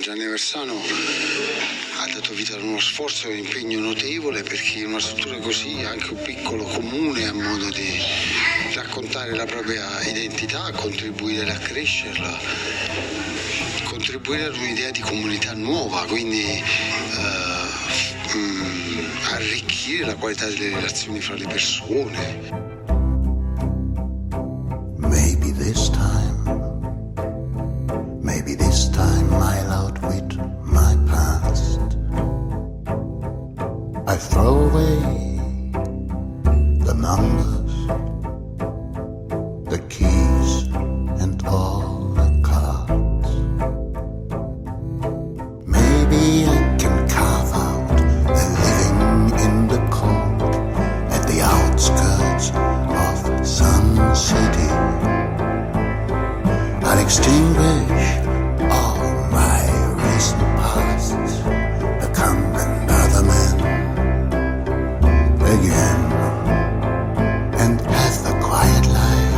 Gianni Aversano ha dato vita ad uno sforzo e un impegno notevole, perché una struttura così, anche un piccolo comune, ha modo di raccontare la propria identità, contribuire a crescerla, contribuire ad un'idea di comunità nuova, quindi arricchire la qualità delle relazioni fra le persone. Maybe this time I'll outwit my past. I throw away the numbers, the keys and all the cards. Maybe I can carve out a living in the cold at the outskirts of some city. I'll extinguish all my recent past, become another man again, and have a quiet life.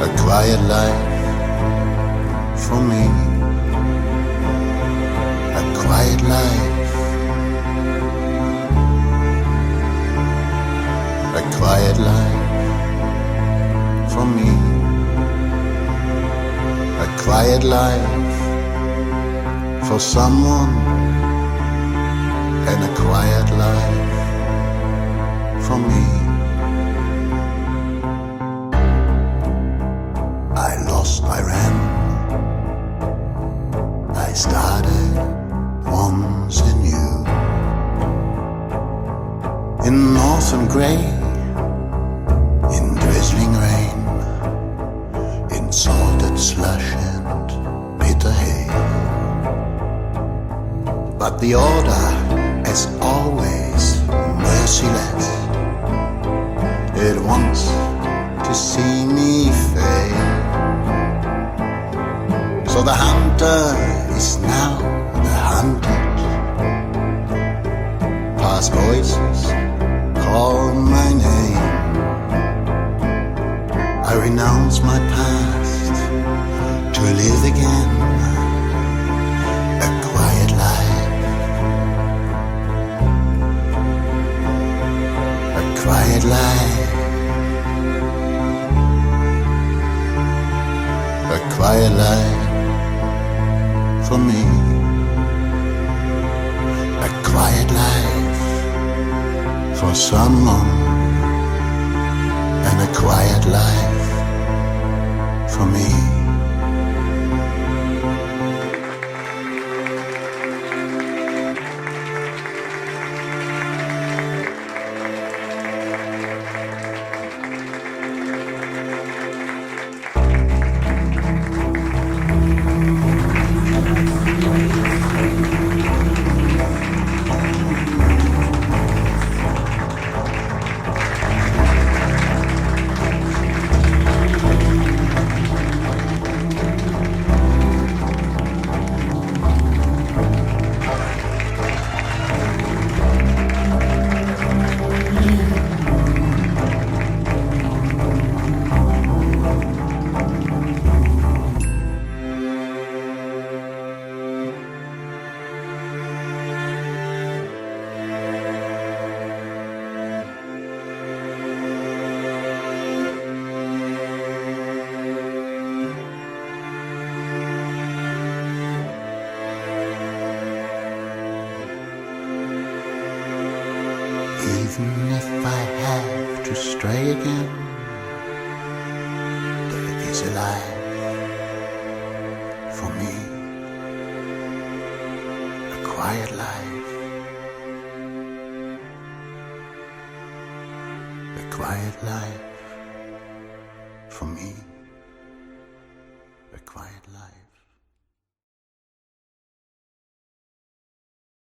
A quiet life for me. A quiet life. A quiet life for me. A quiet life for someone, and a quiet life for me. I lost, I ran, I started once anew. In northern grey, in drizzling rain, in salted slush and bitter hay. But the order, as always, merciless. It wants to see me fade. So the hunter is now the hunted. Past voices call my name. I renounce my past to live again a quiet life. A quiet life. A quiet life for me. A quiet life for someone, and a quiet life for me. Even if I have to stray again, there is a life for me, a quiet life, a quiet life for me, a quiet life.